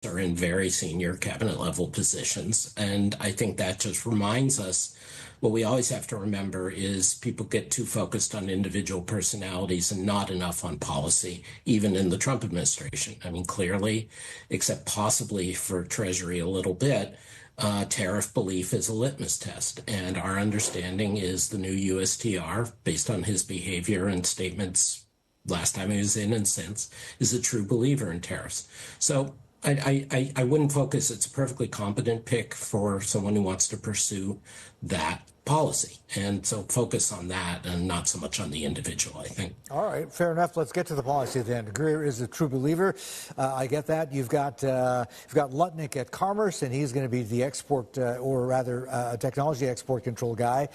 are in very senior cabinet level positions. And I think that just reminds us what we always have to remember is people get too focused on individual personalities and not enough on policy, even in the Trump administration. I mean, clearly, except possibly for Treasury a little bit, tariff belief is a litmus test. And our understanding is the new USTR, based on his behavior and statements last time he was in and since, is a true believer in tariffs. So I wouldn't focus. It's a perfectly competent pick for someone who wants to pursue that policy. And so focus on that and not so much on the individual, I think. All right, fair enough. Let's get to the policy then. Greer is a true believer. I get that. You've got Lutnick at Commerce, and he's going to be the export, or rather technology export control guy.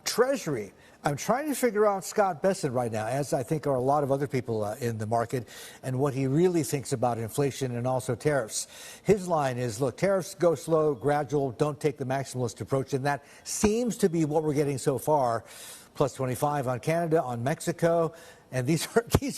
Treasury. I'm trying to figure out Scott Bessent right now, as I think are a lot of other people in the market, and what he really thinks about inflation and also tariffs. His line is, look, tariffs go slow, gradual, don't take the maximalist approach, and that seems to be what we're getting so far. Plus 25 on Canada, on Mexico, and these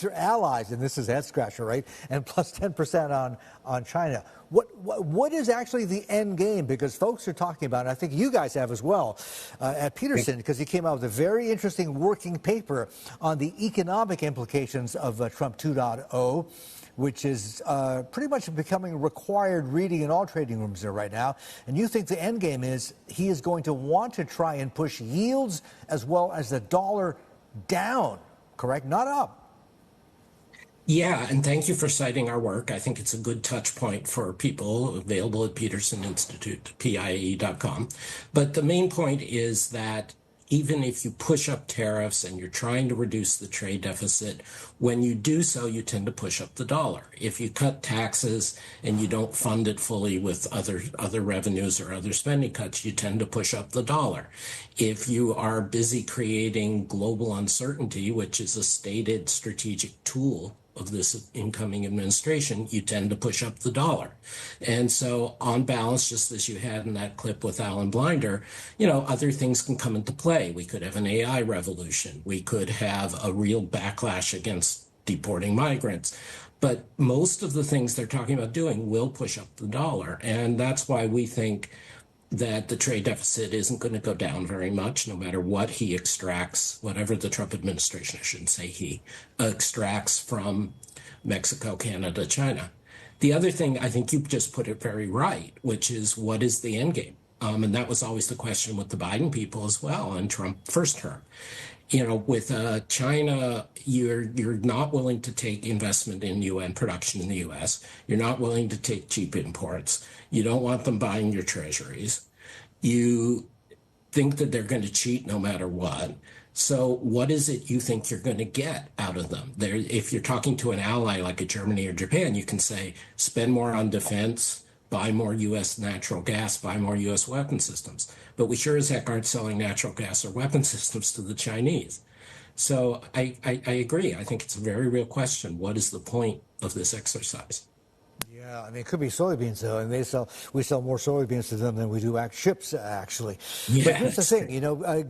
are allies, and this is head scratcher, right? And plus 10% on China. What is actually the end game? Because folks are talking about, and I think you guys have as well, at Peterson, because he came out with a very interesting working paper on the economic implications of Trump 2.0, which is pretty much becoming required reading in all trading rooms there right now. And you think the end game is he is going to want to try and push yields as well as the dollar down, correct? Not up. Yeah, and thank you for citing our work. I think it's a good touch point for people available at Peterson Institute, PIE.com. But the main point is that even if you push up tariffs and you're trying to reduce the trade deficit, when you do so, you tend to push up the dollar. If you cut taxes and you don't fund it fully with other revenues or other spending cuts, you tend to push up the dollar. If you are busy creating global uncertainty, which is a stated strategic tool of this incoming administration, you tend to push up the dollar. And so on balance, just as you had in that clip with Alan Blinder, other things can come into play. We could have an AI revolution. We could have a real backlash against deporting migrants. But most of the things they're talking about doing will push up the dollar. And that's why we think that the trade deficit isn't going to go down very much, no matter what he extracts, whatever the Trump administration, I shouldn't say he, extracts from Mexico, Canada, China. The other thing, I think you just put it very right, which is what is the end game? And that was always the question with the Biden people as well in Trump first term. With China, you're not willing to take investment in UN production in the U.S. You're not willing to take cheap imports. You don't want them buying your treasuries. You think that they're going to cheat no matter what. So what is it you think you're going to get out of them? If you're talking to an ally like a Germany or Japan, you can say, spend more on defense, buy more U.S. natural gas, buy more U.S. weapon systems. But we sure as heck aren't selling natural gas or weapon systems to the Chinese. So I agree. I think it's a very real question. What is the point of this exercise? Yeah, I mean, it could be soybeans, though, and we sell more soybeans to them than we do ships, actually. Yeah, but here's the thing,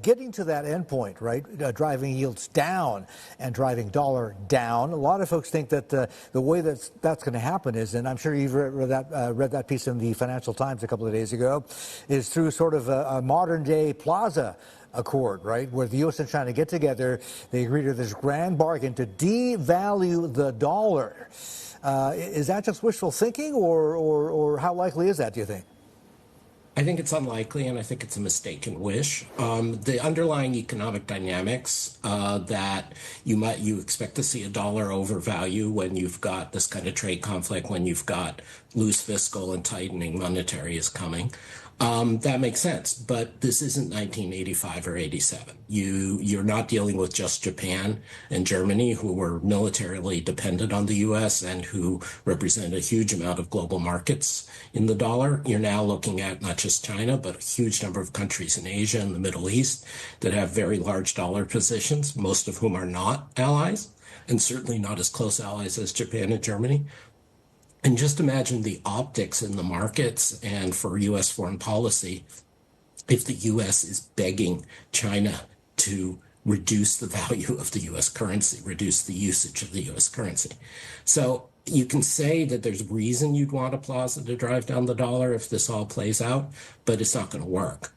getting to that end point, right, driving yields down and driving dollar down, a lot of folks think that the way that's going to happen is, and I'm sure you've read that piece in the Financial Times a couple of days ago, is through sort of a modern-day plaza accord, right, where the U.S. and China get together, they agree to this grand bargain to devalue the dollar. Is that just wishful thinking, or how likely is that, do you think? I think it's unlikely, and I think it's a mistaken wish. The underlying economic dynamics that you expect to see a dollar overvalue when you've got this kind of trade conflict, when you've got loose fiscal and tightening monetary is coming. That makes sense, but this isn't 1985 or 87. You're not dealing with just Japan and Germany, who were militarily dependent on the U.S. and who represent a huge amount of global markets in the dollar. You're now looking at not just China, but a huge number of countries in Asia and the Middle East that have very large dollar positions, most of whom are not allies, and certainly not as close allies as Japan and Germany. And just imagine the optics in the markets and for U.S. foreign policy if the U.S. is begging China to reduce the value of the U.S. currency, reduce the usage of the U.S. currency. So you can say that there's reason you'd want a plaza to drive down the dollar if this all plays out, but it's not going to work.